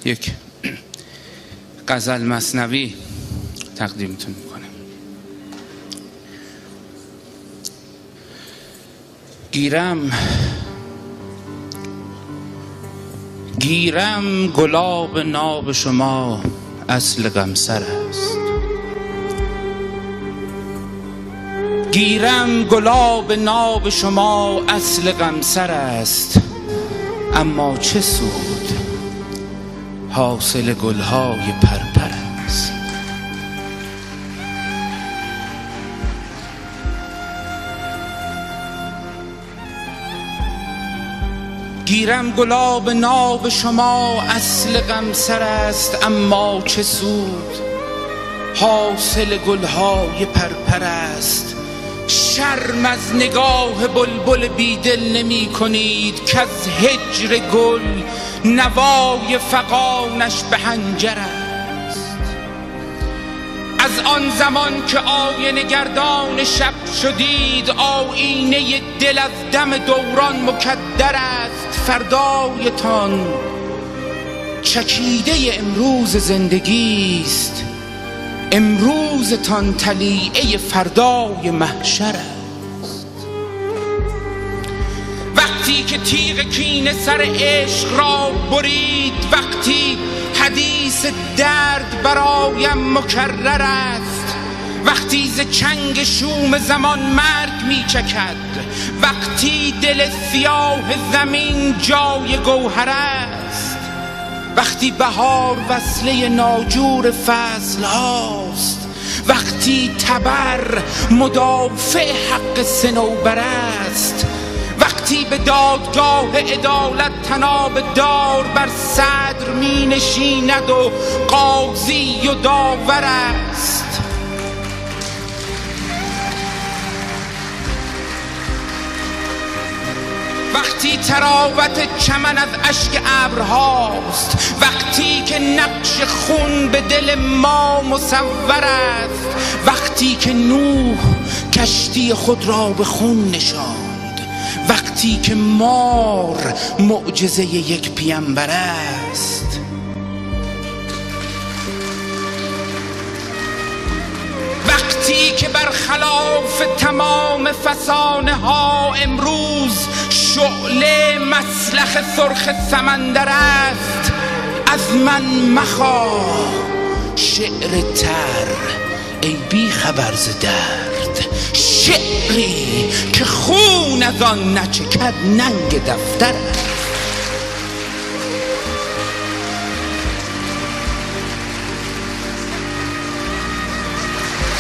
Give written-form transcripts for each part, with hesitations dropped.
یک غزل مثنوی تقدیمتون میکنم. گیرم گلاب ناب شما اصل غمسر است. گیرم گلاب ناب شما اصل غمسر است، اما چه سود حاصل گلهای پرپر است. گیرم گلاب ناب شما اصل غمسر است، اما چه سود حاصل گلهای پرپر است. شرم از نگاه بلبل بیدل نمی کنید که از هجر گل نوای فغانش به حنجر است. از آن زمان که آینه گردان شب شدید، آینه دل از دم دوران مکدر است. فردایتان چکیده امروز زندگی است، امروزتان طلیعه فردای محشر است. وقتی که تیغ کینه سر عشق را برید، وقتی حدیث درد برایم مکرر است، وقتی ز چنگ شوم زمان مرگ می چکد، وقتی دل سیاه زمین جای گوهر است، وقتی بهار وصله ناجور فصل هاست، وقتی تبر مدافع حق صنوبر است، وقتی به دادگاه عدالت طناب دار بر صدر می نشیند و قاضی و داور است، وقتی تراوت چمن از اشک ابرهاست، وقتی که نقش خون به دل ما مصور است، وقتی که نوح کشتی خود را به خون نشاند، وقتی که مار معجزه یک پیامبر است، وقتی که برخلاف تمام فسانه ها امروز شعله مسلخ سرخ سمندر است. از من مخواه شعر تر ای بی خبر ز درد، شعری که خون از آن نچکد ننگ دفتر است.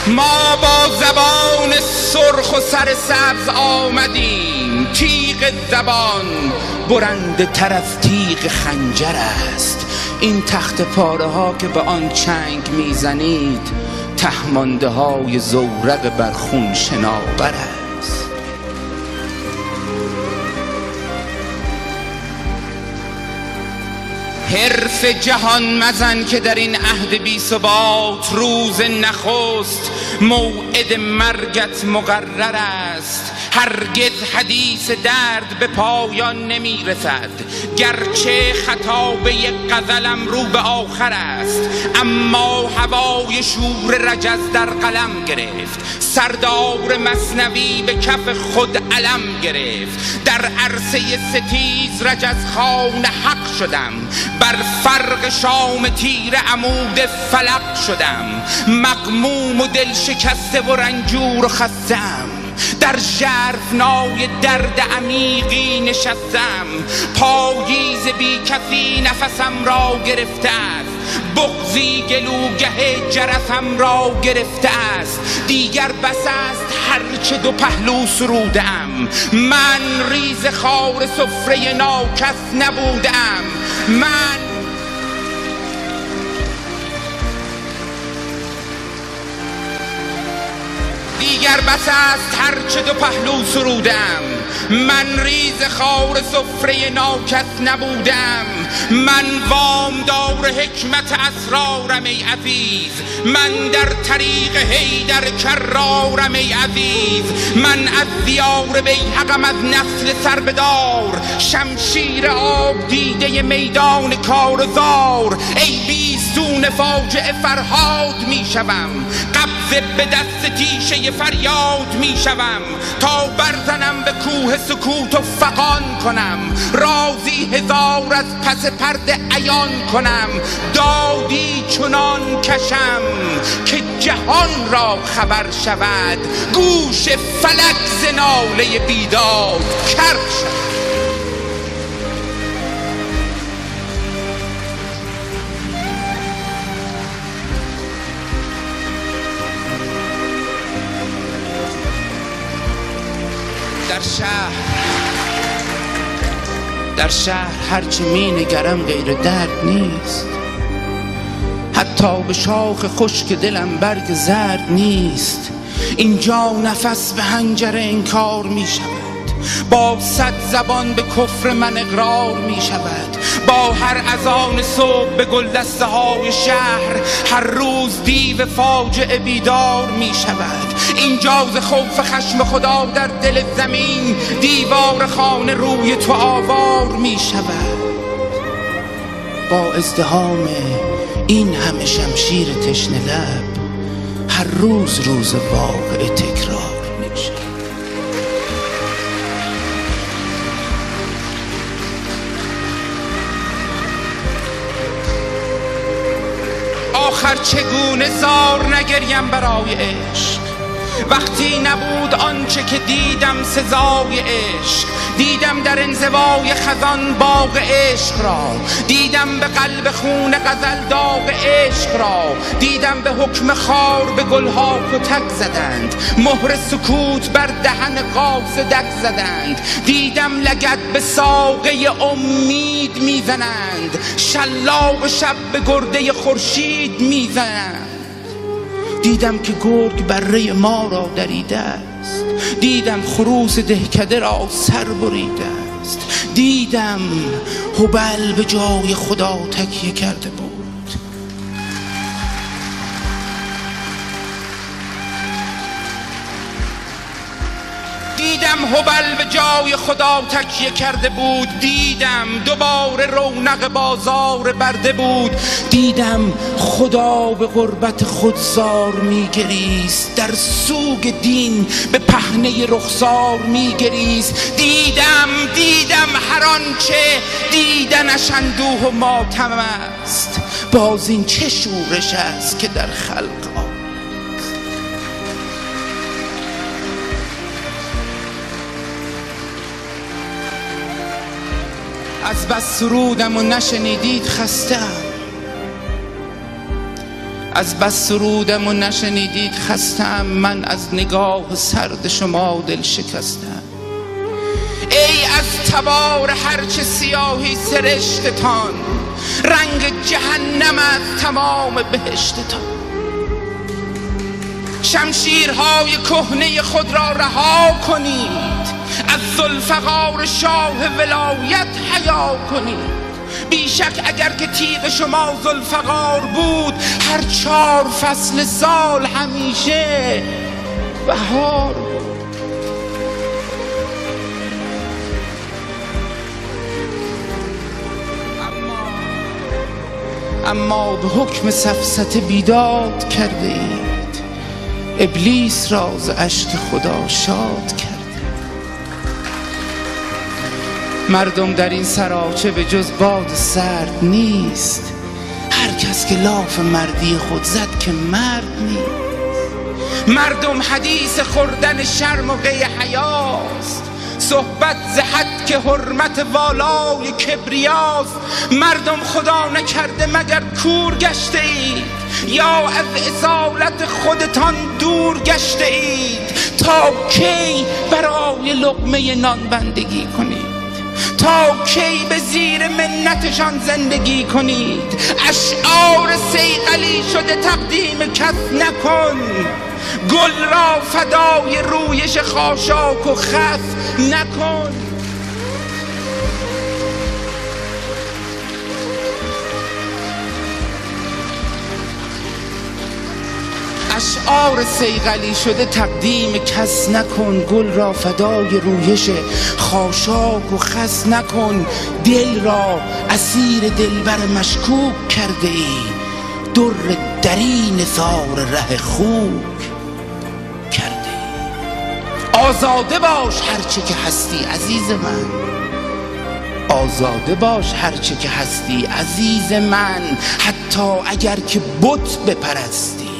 ما با زبان سرخ و سر سبز آمدیم، تیغ زبان برنده تر از تیغ خنجر است. این تخت پاره ها که به آن چنگ میزنید، تهمانده های زورق بر خون شناور است. حرف جهان مزن که در این عهد بی ثبات، روز نخست موعد مرگت مقرر است. هرگز حدیث درد به پایان نمی رسد، گرچه خطابه غزلم رو به آخر است، اما هوای شور رجز در قلم گرفت، سردار مثنوی به کف خود علم گرفت. در عرصه ستیز رجز خوان حق شدم، بر فرق شام تیر عمود فلق شدم. مغموم و دل شکسته و رنجور و خستم، در ژرفنای درد عمیقی نشستم. پاییز بی کسی نفسم را گرفته است، بغضی گلوگه جرسم را گرفته است. دیگر بس است هرچه دو پهلو سرودم، من ریز خار سفره ناکس نبودم. دیگر بس است هرچه دو پهلو سرودم، من ریز خار سفره ناکس نبودم. من وامدار حکمت اسرارم ای عزیز، من در طریق حیدر کرارم ای عزیز، من از دیار بیهقم از نسل سربدار، شمشیر آب دیده میدان کارزار، ای بیستون فاجعه فرهاد می شوم، قبضه به دست تیشه فریاد می شوم، تا برزنم به کوه سکوت و فغان کنم، رازی هزار از پس پرده عیان کنم، دادی چنان کشم که جهان را خبر شود، گوش فلک ز ناله بیداد کر شود. در شهر هرچه می نگرم غیر درد نیست، حتی به شاخ خشک دلم برگ زرد نیست، اینجا نفس به حنجره انکار می شود، با 100 زبان به کفر من اقرار می شود، با هر اذان صبح به گلدسته های شهر هر روز دیو فاجعه بیدار می شود، اینجا ز خوف خشم خدا در دل زمین دیوار خانه روی تو آوار می شود، با ازدحام این همه شمشیر تشنه لب هر روز روز واقعه تکرار می شود. آخر چگونه زار نگریم برای عشق، وقتی نبود آنچه که دیدم سزای عشق، دیدم در انزوای خزان باغ عشق را، دیدم به قلب خون غزل داغ عشق را، دیدم به حکم خار به گلها کتک زدند، مهر سکوت بر دهن قاصدک زدند، دیدم لگد به ساقه امید میزنند، شلاق شب به گرده خورشید میزنند، دیدم که گرگ بره ما را دریده است، دیدم خروس دهکده را سر بریده است، دیدم هبل به جای خدا تکیه کرده بود، دیدم هبل به جای خدا تکیه کرده بود، دیدم دوباره رونق بازار برده بود، دیدم خدا به غربت خودزار میگریست، در سوگ دین به پهنه رخسار میگریست، دیدم هر آنچه دیدنش اندوه و ماتم است، باز این چه شورش است که در خلق از بس سرودم و نشنیدید خستم، از بس سرودم و نشنیدید خستم، من از نگاه سرد شما دل شکستم، ای از تبار هرچه سیاهی سرشتتان، رنگ جهنم از تمام بهشتتان، شمشیرهای کهنه خود را رها کنید، از ذوالفقار شاه ولایت حیا کنید، بیشک اگر که تیغ شما ذوالفقار بود، هر 4 فصل سال همیشه بهار بود. اما به حکم سفسطه بیداد کرده اید، ابلیس را ز اشک خدا شاد کرد. مردم در این سراچه به جز باد سرد نیست، هر کس که لاف مردی خود زد که مرد نیست. مردم حدیث خوردن شرم و قی حیاست، صحبت ز حد که حرمت والای کبریاست. مردم خدا نکرده مگر کور گشته اید، یا از اصالت خودتان دور گشته اید؟ تا کی برای لقمه نان بندگی کنید؟ تا کی به زیر منتشان زندگی کنید؟ اشعار صیقلی شده تقدیم کس نکن، گل را فدای رویش خاشاک و خس نکن. اشعار صیقلی شده تقدیم کس نکن. گل را فدای رویش خاشاک و خس نکن. دل را اسیر دلبر مشکوک کرده ای. در درین نثار ره خوک کرده ای. آزاده باش هرچه که هستی عزیز من. آزاده باش هرچه که هستی عزیز من. حتی اگر که بت بپرستی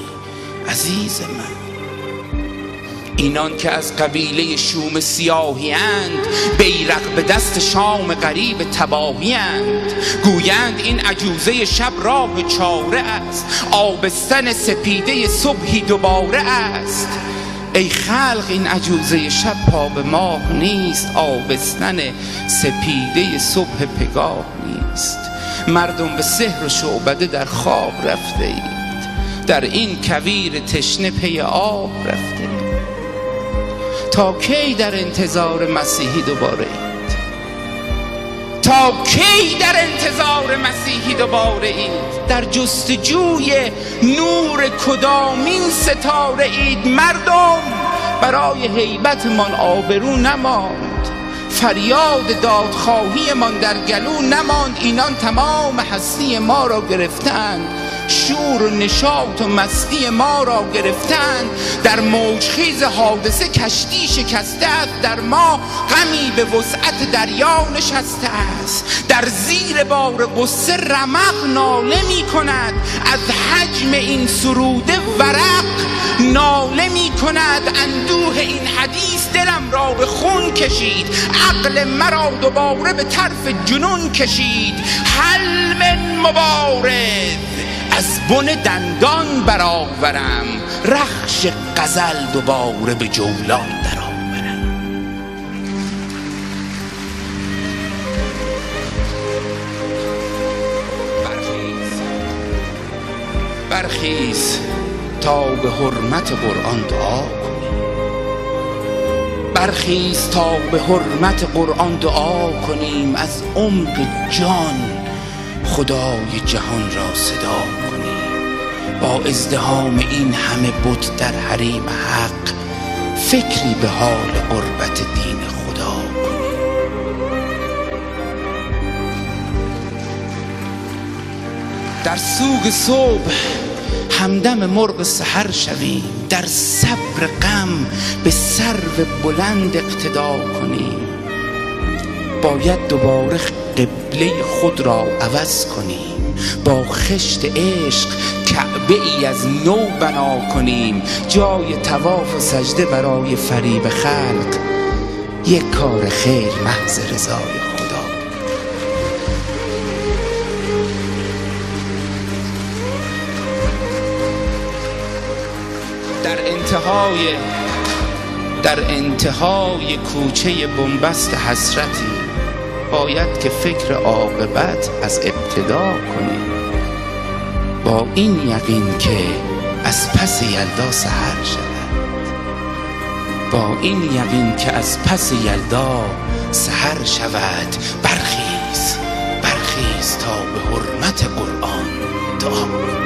عزیز من. اینان که از قبیله شوم سیاهی اند، بیرق به دست شام غریب تباهی اند. گویند این عجوزه شب راه چاره است، آبستن سپیده صبحی دوباره است. ای خلق این عجوزه شب پا به ماه نیست، آبستن سپیده صبح پگاه نیست. مردم به سحر و شعبده در خواب رفته اید، در این کویر تشنه پی آب رفته اید. تا کی در انتظار مسیحی دوباره اید؟ تا کی در انتظار مسیحی دوباره اید؟ در جستجوی نور کدامین ستاره اید؟ مردم برای هیبتمان آبرو نماند، فریاد دادخواهی من در گلو نماند. اینان تمام هستی ما را گرفتند، شور و نشاط و مستی ما را گرفتند. در موجخیز حادثه کشتی شکسته است، در ما غمی به وسعت دریا نشسته است. در زیر بار غصه رمق ناله می کند، از حجم این سروده ورق ناله می کند. اندوه این حدیث دلم را به خون کشید، عقل مرا دوباره به طرف جنون کشید. هل من مبارز از بن دندان برآورم، رخش غزل دوباره به جولان درآورم. برخیز تا به حرمت قرآن دعا کنیم. برخیز تا به حرمت قرآن دعا کنیم. از عمق جان خدای جهان را صدا کنیم. با ازدحام این همه بت در حریم حق، فکری به حال قربت دین خدا کنیم. در سوگ صبح همدم مرغ سحر شویم، در صبر غم به سرو بلند اقتدا کنیم. باید دوباره قبله خود را عوض کنیم، با خشت عشق کعبه ای از نو بنا کنیم. جای طواف و سجده برای فریب خلق، یک کار خیر محض رضای خدا. در انتهای کوچه بنبست حسرتی، باید که فکر عاقبت از ابتدا کنیم. با این یقین که از پس یلدا سحر شود، با این یقین که از پس یلدا سحر شود. برخیز تا به حرمت قرآن دعا.